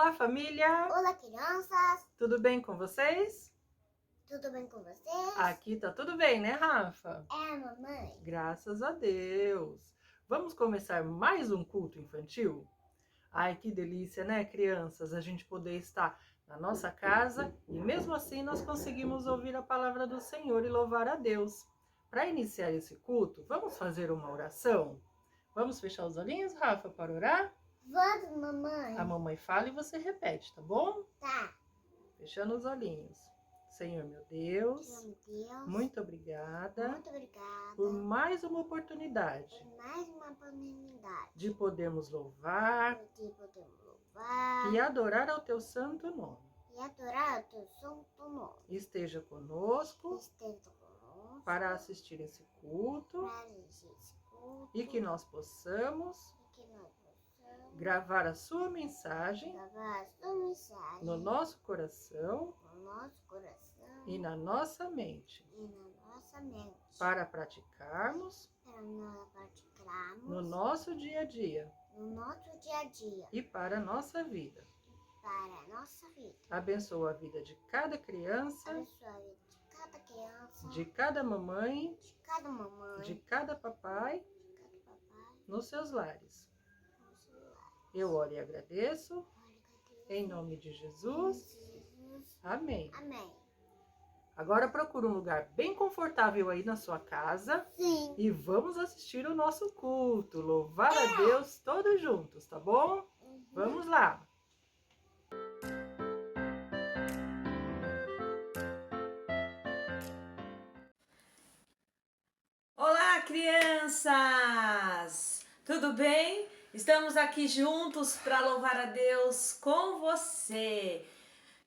Olá, família! Olá, crianças! Tudo bem com vocês? Tudo bem com vocês? Aqui tá tudo bem, né, Rafa? É, mamãe. Graças a Deus! Vamos começar mais um culto infantil? Ai, que delícia, né, crianças? A gente poder estar na nossa casa e mesmo assim nós conseguimos ouvir a palavra do Senhor e louvar a Deus. Para iniciar esse culto, vamos fazer uma oração? Vamos fechar os olhinhos, Rafa, para orar? Vamos, mamãe. A mamãe fala e você repete, tá bom? Tá. Fechando os olhinhos. Senhor meu Deus, Meu Deus. muito obrigada Muito obrigada por mais uma oportunidade por mais uma oportunidade de podermos louvar de poder louvar e adorar ao teu santo nome. e adorar o teu santo nome. Esteja conosco Esteja conosco para assistir esse culto para assistir esse culto e que nós possamos e que nós possamos gravar a sua mensagem gravar a sua mensagem no nosso coração no nosso coração e na nossa mente, e na nossa mente para praticarmos para nós praticarmos no nosso dia a dia no nosso dia a dia e para a nossa vida. para a nossa vida. Abençoa a vida de cada criança, Abençoa a vida de cada criança, de cada mamãe, de cada mamãe, de cada papai de cada papai, nos seus lares. no seu lar. Eu oro e agradeço, Glória a Deus. em nome de Jesus. Jesus. Amém. Amém. Agora procura um lugar bem confortável aí na sua casa Sim. e vamos assistir o nosso culto, louvar a Deus todos juntos, tá bom? Vamos lá! Olá, crianças! Tudo bem? Estamos aqui juntos para louvar a Deus com você.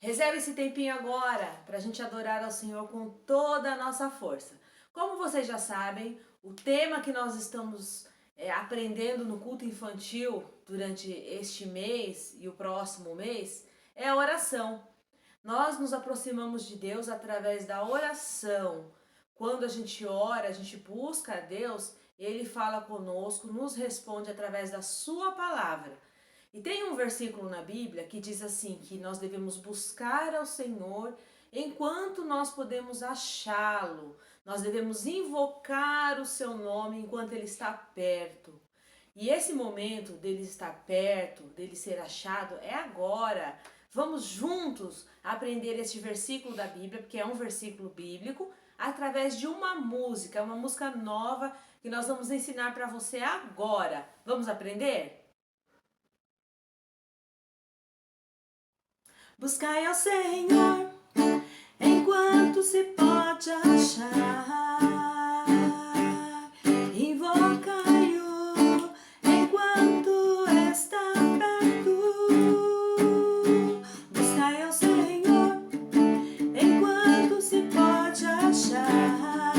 Reserve esse tempinho agora para a gente adorar ao Senhor com toda a nossa força. Como vocês já sabem, o tema que nós estamos aprendendo no culto infantil durante este mês e o próximo mês é a oração. Nós nos aproximamos de Deus através da oração. Quando a gente ora, a gente busca a Deus, Ele fala conosco, nos responde através da sua palavra. E tem um versículo na Bíblia que diz assim, que nós devemos buscar ao Senhor enquanto nós podemos achá-lo. Nós devemos invocar o seu nome enquanto ele está perto. E esse momento dele estar perto, dele ser achado, é agora. Vamos juntos aprender este versículo da Bíblia, porque é um versículo bíblico, através de uma música nova que nós vamos ensinar para você agora. Vamos aprender? Buscai ao Senhor enquanto se pode achar, invocai-o enquanto está perto. Buscai ao Senhor enquanto se pode achar,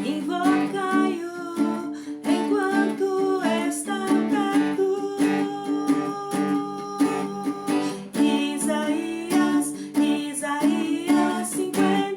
invocai-o enquanto está perto. Isaías 50.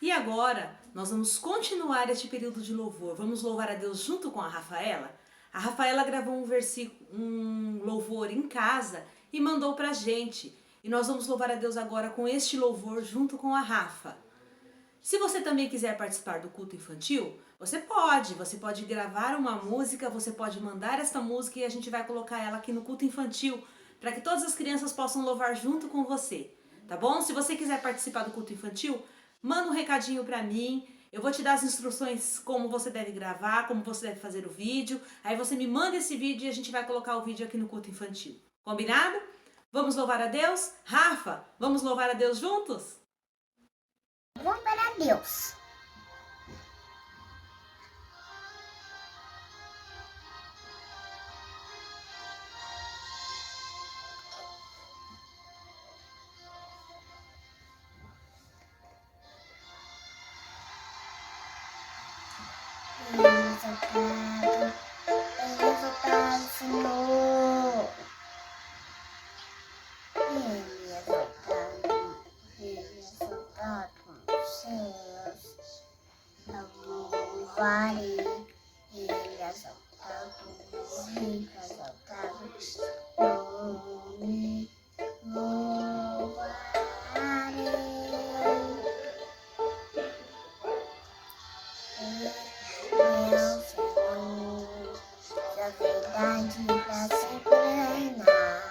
E agora nós vamos continuar este período de louvor. Vamos louvar a Deus junto com a Rafaela? A Rafaela gravou um louvor em casa e mandou pra gente. E nós vamos louvar a Deus agora com este louvor junto com a Rafa. Se você também quiser participar do culto infantil, você pode gravar uma música, você pode mandar esta música e a gente vai colocar ela aqui no culto infantil para que todas as crianças possam louvar junto com você, tá bom? Se você quiser participar do culto infantil, manda um recadinho para mim, eu vou te dar as instruções como você deve gravar, como você deve fazer o vídeo, aí você me manda esse vídeo e a gente vai colocar o vídeo aqui no culto infantil, combinado? Vamos louvar a Deus? Rafa, vamos louvar a Deus juntos? Louvar a Deus. Exaltado, Senhor. Ele exaltado nos céus. Eu louvarei. Ele exaltado, Ele exaltado. Me louvarei. Meu Senhor, da verdade pra sempre reinar.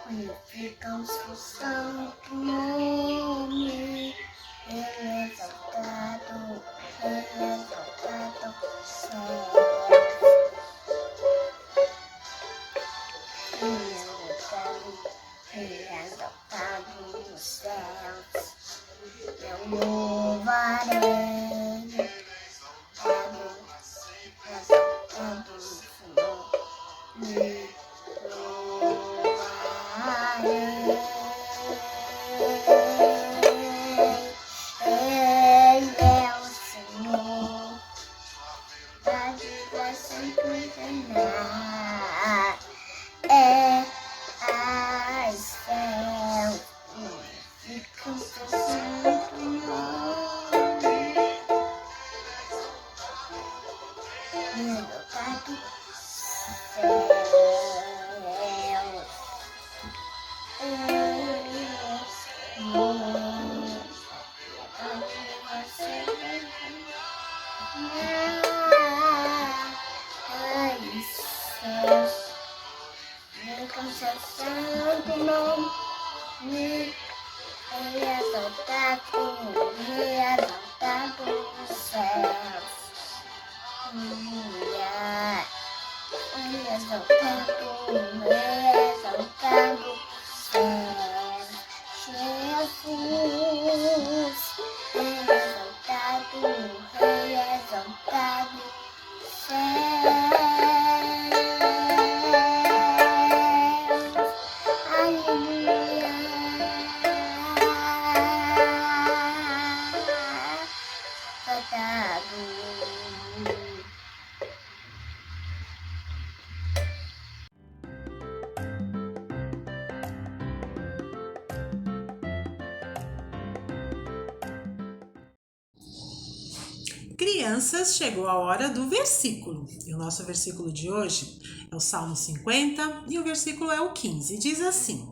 Purifica o seu santo nome. Ele é exaltado, céus. Ele é exaltado nos céus. Eu louvarei, exaltando o Senhor, me louvarei. Ele é o Senhor, da vida sempre reinar. É as céus. Fica o seu santo nome. Exaltado céus. Fica o seu santo nome. Ele é exaltado nos céus. Ele é exaltado céus. Jesus, Ele é exaltado céus. Aleluia. Exaltado. Crianças, chegou a hora do versículo. E o nosso versículo de hoje é o Salmo 50 e o versículo é o 15. Diz assim: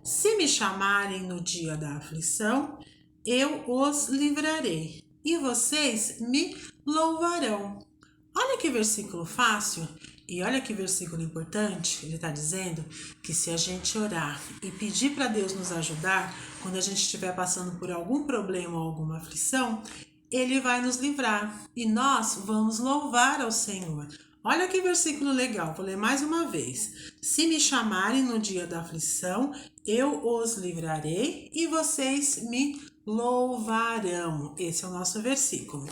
Se me chamarem no dia da aflição, eu os livrarei e vocês me louvarão. Olha que versículo fácil e olha que versículo importante. Ele está dizendo que se a gente orar e pedir para Deus nos ajudar, quando a gente estiver passando por algum problema ou alguma aflição, Ele vai nos livrar e nós vamos louvar ao Senhor. Olha que versículo legal, vou ler mais uma vez. Se me chamarem no dia da aflição, eu os livrarei e vocês me louvarão. Esse é o nosso versículo.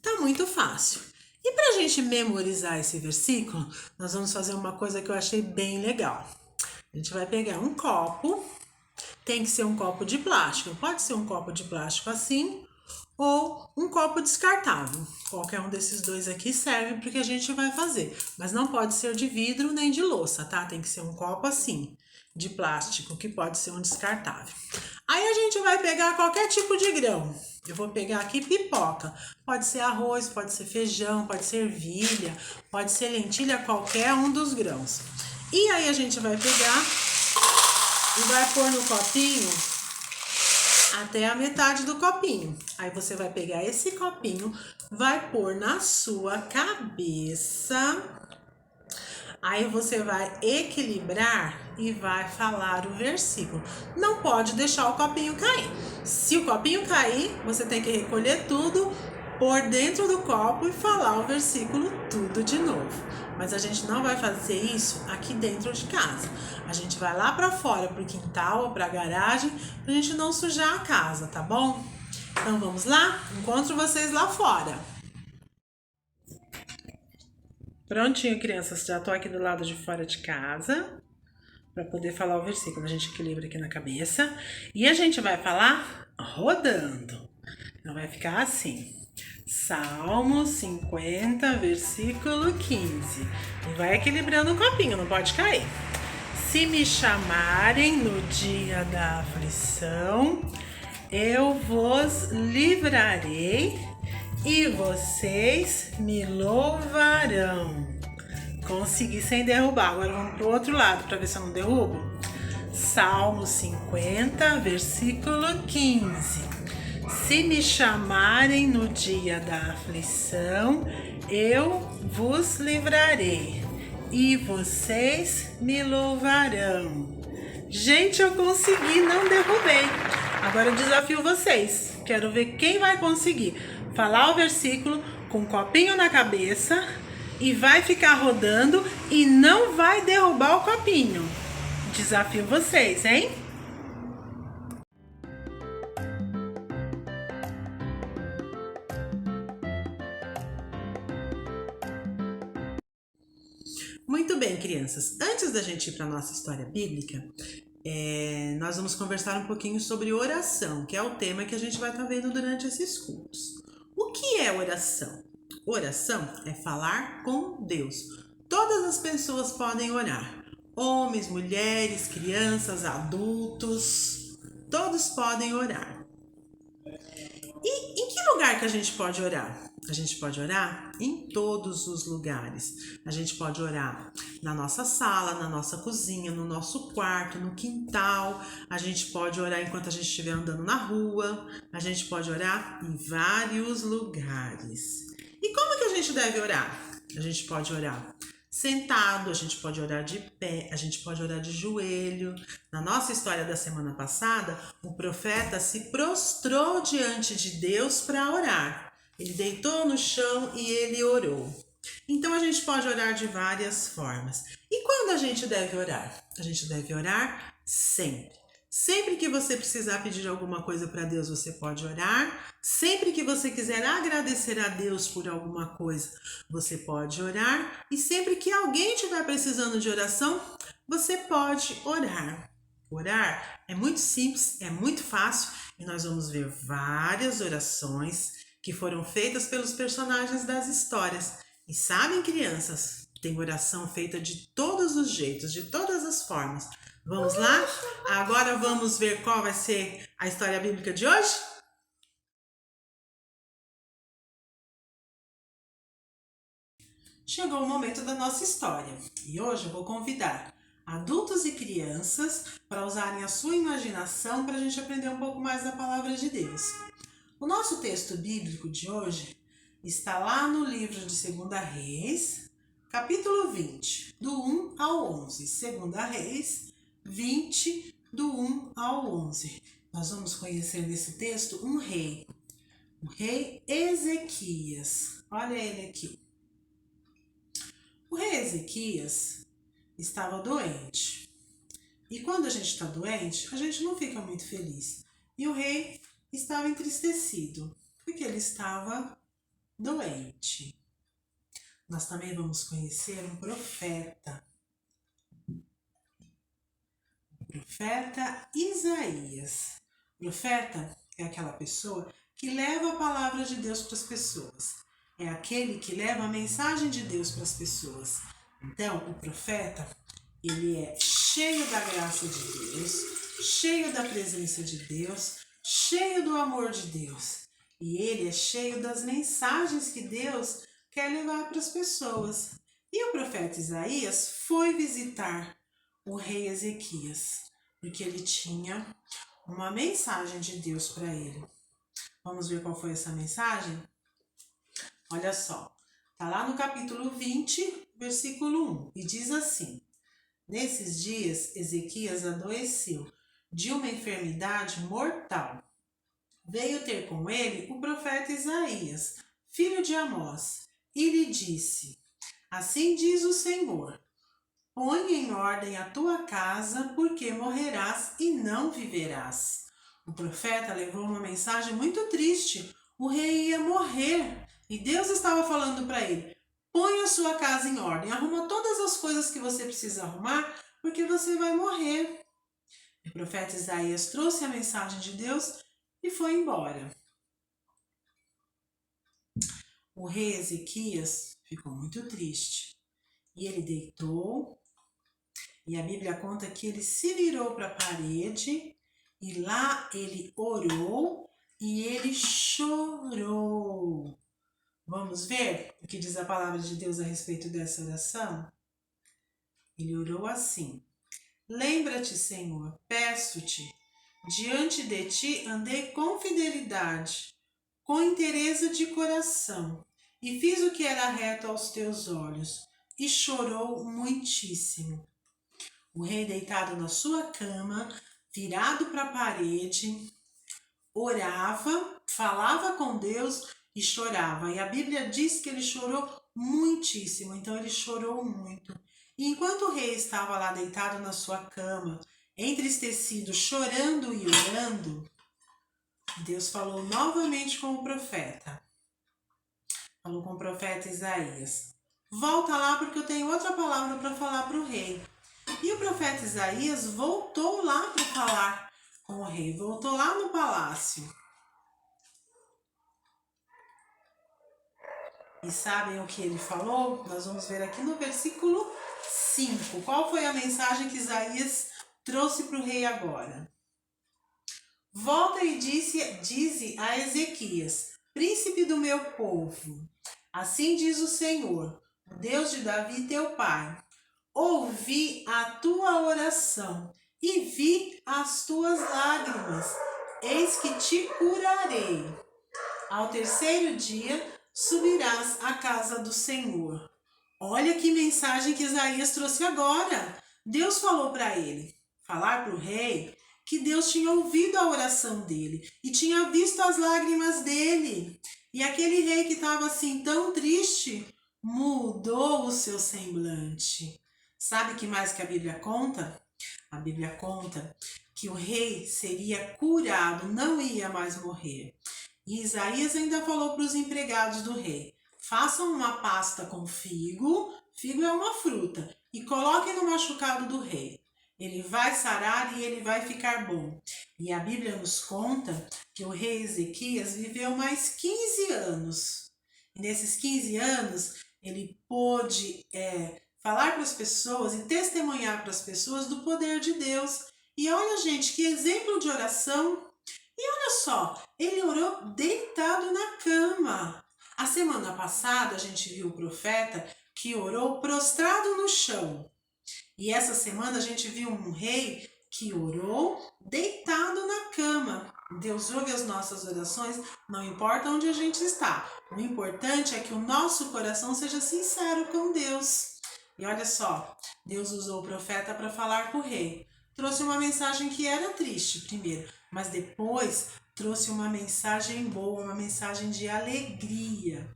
Tá muito fácil. E para a gente memorizar esse versículo, nós vamos fazer uma coisa que eu achei bem legal. A gente vai pegar um copo, tem que ser um copo de plástico, pode ser um copo de plástico assim, ou um copo descartável. Qualquer um desses dois aqui serve porque a gente vai fazer, mas não pode ser de vidro nem de louça, tá? Tem que ser um copo assim. de plástico, que pode ser um descartável. Aí a gente vai pegar qualquer tipo de grão. Eu vou pegar aqui pipoca. Pode ser arroz, pode ser feijão, pode ser ervilha, pode ser lentilha, qualquer um dos grãos. E aí a gente vai pegar e vai pôr no copinho até a metade do copinho. Aí você vai pegar esse copinho, vai pôr na sua cabeça. Aí você vai equilibrar e vai falar o versículo. Não pode deixar o copinho cair. Se o copinho cair, você tem que recolher tudo, pôr dentro do copo e falar o versículo tudo de novo. Mas a gente não vai fazer isso aqui dentro de casa. A gente vai lá para fora, pro quintal ou pra garagem, pra gente não sujar a casa, tá bom? Então vamos lá? Encontro vocês lá fora. Prontinho, crianças, já tô aqui do lado de fora de casa para poder falar o versículo. A gente equilibra aqui na cabeça e a gente vai falar rodando. Então vai ficar assim: Salmo 50, versículo 15. E vai equilibrando o copinho, não pode cair. Se me chamarem no dia da aflição, eu vos livrarei e vocês me louvarão. Consegui sem derrubar. Agora vamos pro outro lado para ver se eu não derrubo. Salmo 50, versículo 15. Se me chamarem no dia da aflição, eu vos livrarei e vocês me louvarão. Gente, eu consegui, não derrubei. Agora eu desafio vocês. Quero ver quem vai conseguir falar o versículo com um copinho na cabeça e vai ficar rodando e não vai derrubar o copinho. Desafio vocês, hein? Muito bem, crianças. Antes da gente ir para a nossa história bíblica, nós vamos conversar um pouquinho sobre oração, que é o tema que a gente vai estar vendo durante esses cultos. O que é oração? Oração é falar com Deus. Todas as pessoas podem orar. Homens, mulheres, crianças, adultos, todos podem orar. E em que lugar que a gente pode orar? A gente pode orar em todos os lugares. A gente pode orar na nossa sala, na nossa cozinha, no nosso quarto, no quintal. A gente pode orar enquanto a gente estiver andando na rua. A gente pode orar em vários lugares. E como que a gente deve orar? A gente pode orar sentado, a gente pode orar de pé, a gente pode orar de joelho. Na nossa história da semana passada, o profeta se prostrou diante de Deus para orar. Ele deitou no chão e ele orou. Então a gente pode orar de várias formas. E quando a gente deve orar? A gente deve orar sempre. Sempre que você precisar pedir alguma coisa para Deus, você pode orar. Sempre que você quiser agradecer a Deus por alguma coisa, você pode orar. E sempre que alguém estiver precisando de oração, você pode orar. Orar é muito simples, é muito fácil e nós vamos ver várias orações que foram feitas pelos personagens das histórias. E sabem, crianças, tem oração feita de todos os jeitos, de todas as formas. Vamos lá? Agora vamos ver qual vai ser a história bíblica de hoje? Chegou o momento da nossa história e hoje eu vou convidar adultos e crianças para usarem a sua imaginação para a gente aprender um pouco mais da palavra de Deus. O nosso texto bíblico de hoje está lá no livro de 2 Reis, capítulo 20, do 1 ao 11. 2 Reis 20, do 1 ao 11. Nós vamos conhecer nesse texto um rei, o rei Ezequias. Olha ele aqui. O rei Ezequias estava doente. E quando a gente está doente, a gente não fica muito feliz. E o rei estava entristecido, porque ele estava doente. Nós também vamos conhecer um profeta. O profeta Isaías. O profeta é aquela pessoa que leva a palavra de Deus para as pessoas. É aquele que leva a mensagem de Deus para as pessoas. Então, o profeta, ele é cheio da graça de Deus, cheio da presença de Deus, cheio do amor de Deus. E ele é cheio das mensagens que Deus quer levar para as pessoas. E o profeta Isaías foi visitar o rei Ezequias, porque ele tinha uma mensagem de Deus para ele. Vamos ver qual foi essa mensagem? Olha só, está lá no capítulo 20, versículo 1, e diz assim: Nesses dias, Ezequias adoeceu de uma enfermidade mortal. Veio ter com ele o profeta Isaías, filho de Amós, e lhe disse: Assim diz o Senhor, põe em ordem a tua casa, porque morrerás e não viverás. O profeta levou uma mensagem muito triste. O rei ia morrer e Deus estava falando para ele: põe a sua casa em ordem, arruma todas as coisas que você precisa arrumar, porque você vai morrer. O profeta Isaías trouxe a mensagem de Deus e foi embora. O rei Ezequias ficou muito triste e ele deitou, e a Bíblia conta que ele se virou para a parede e lá ele orou e ele chorou. Vamos ver o que diz a palavra de Deus a respeito dessa oração? Ele orou assim: Lembra-te, Senhor, peço-te, diante de ti andei com fidelidade, com inteireza de coração, e fiz o que era reto aos teus olhos, e chorou muitíssimo. O rei, deitado na sua cama, virado para a parede, orava, falava com Deus e chorava. E a Bíblia diz que ele chorou muitíssimo, então ele chorou muito. E enquanto o rei estava lá deitado na sua cama, entristecido, chorando e orando, Deus falou novamente com o profeta. Falou com o profeta Isaías: Volta lá porque eu tenho outra palavra para falar para o rei. E o profeta Isaías voltou lá para falar com o rei, voltou lá no palácio. E sabem o que ele falou? Nós vamos ver aqui no versículo 5. Qual foi a mensagem que Isaías trouxe para o rei agora? Volta e dize a Ezequias, príncipe do meu povo: Assim diz o Senhor, o Deus de Davi teu pai: Ouvi a tua oração e vi as tuas lágrimas. Eis que te curarei. Ao terceiro dia subirás à casa do Senhor. Olha que mensagem que Isaías trouxe agora. Deus falou para ele, falar para o rei, que Deus tinha ouvido a oração dele e tinha visto as lágrimas dele. E aquele rei que estava assim tão triste, mudou o seu semblante. Sabe o que mais que a Bíblia conta? A Bíblia conta que o rei seria curado, não ia mais morrer. E Isaías ainda falou para os empregados do rei: façam uma pasta com figo, figo é uma fruta, e coloquem no machucado do rei. Ele vai sarar e ele vai ficar bom. E a Bíblia nos conta que o rei Ezequias viveu mais 15 anos. E nesses 15 anos, ele pôde falar para as pessoas e testemunhar para as pessoas do poder de Deus. E olha, gente, que exemplo de oração. E olha só, ele orou deitado na cama. A semana passada a gente viu o profeta que orou prostrado no chão. E essa semana a gente viu um rei que orou deitado na cama. Deus ouve as nossas orações, não importa onde a gente está. O importante é que o nosso coração seja sincero com Deus. E olha só, Deus usou o profeta para falar com o rei. Trouxe uma mensagem que era triste primeiro, mas depois trouxe uma mensagem boa, uma mensagem de alegria.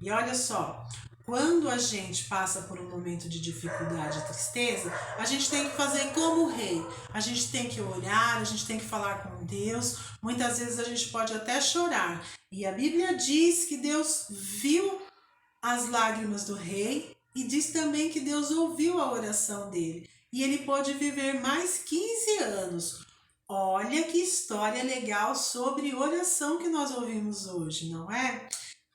E olha só, quando a gente passa por um momento de dificuldade e tristeza, a gente tem que fazer como o rei. A gente tem que orar, a gente tem que falar com Deus. Muitas vezes a gente pode até chorar. E a Bíblia diz que Deus viu as lágrimas do rei e diz também que Deus ouviu a oração dele. E ele pôde viver mais 15 anos. Olha que história legal sobre oração que nós ouvimos hoje, não é?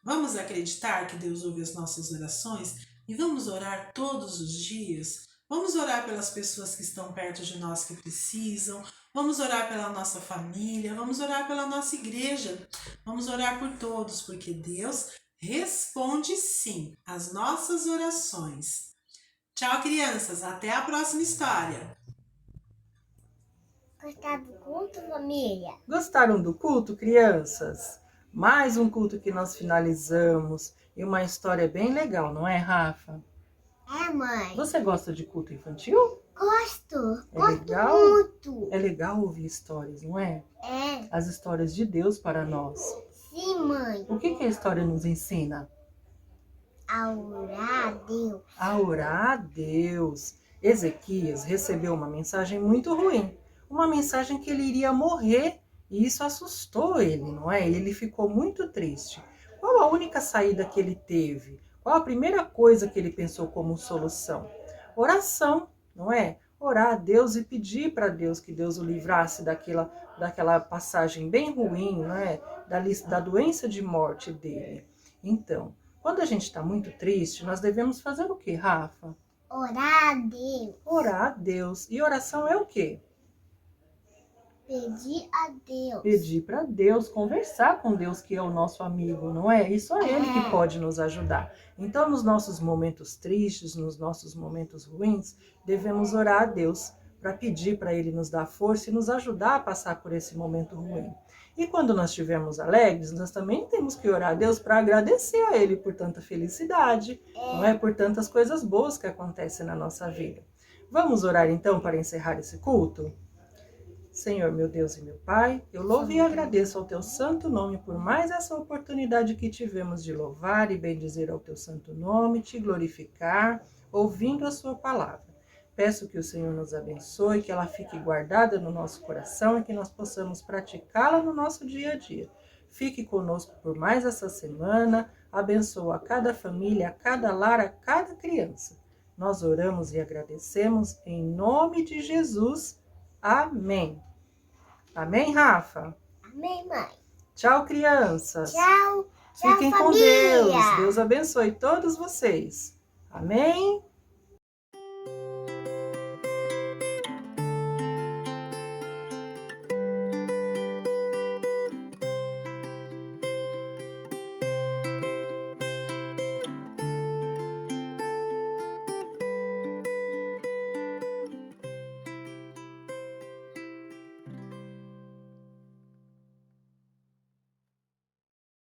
Vamos acreditar que Deus ouve as nossas orações e vamos orar todos os dias? Vamos orar pelas pessoas que estão perto de nós que precisam. Vamos orar pela nossa família. Vamos orar pela nossa igreja. Vamos orar por todos, porque Deus responde sim às nossas orações. Tchau, crianças. Até a próxima história. Gostaram do culto, família? Gostaram do culto, crianças? Mais um culto que nós finalizamos e uma história bem legal, não é, Rafa? É, mãe. Você gosta de culto infantil? Gosto. É Gosto legal? muito. É legal ouvir histórias, não é? É. As histórias de Deus para nós. Sim, mãe. O que a história nos ensina? A orar a Deus. A orar a Deus. Ezequias recebeu uma mensagem muito ruim. Uma mensagem que ele iria morrer. E isso assustou ele, não é? Ele ficou muito triste. Qual a única saída que ele teve? Qual a primeira coisa que ele pensou como solução? Oração, não é? Orar a Deus e pedir para Deus que Deus o livrasse daquela passagem bem ruim, não é? Da doença de morte dele. Então, quando a gente está muito triste, nós devemos fazer o quê, Rafa? Orar a Deus. Orar a Deus. E oração é o quê? Pedir a Deus. Pedir para Deus, conversar com Deus, que é o nosso amigo, não é? E só Ele que pode nos ajudar. Então, nos nossos momentos tristes, nos nossos momentos ruins, devemos orar a Deus para pedir para Ele nos dar força e nos ajudar a passar por esse momento ruim. E quando nós estivermos alegres, nós também temos que orar a Deus para agradecer a Ele por tanta felicidade, não é? Por tantas coisas boas que acontecem na nossa vida. Vamos orar então para encerrar esse culto? Senhor, meu Deus e meu Pai, eu louvo e agradeço ao Teu santo nome por mais essa oportunidade que tivemos de louvar e bendizer ao Teu santo nome, te glorificar, ouvindo a Sua palavra. Peço que o Senhor nos abençoe, que ela fique guardada no nosso coração e que nós possamos praticá-la no nosso dia a dia. Fique conosco por mais essa semana, abençoa a cada família, a cada lar, a cada criança. Nós oramos e agradecemos em nome de Jesus. Amém. Amém, Rafa? Amém, mãe. Tchau, crianças. Tchau. Tchau, Fiquem com família. Deus. Deus abençoe todos vocês. Amém.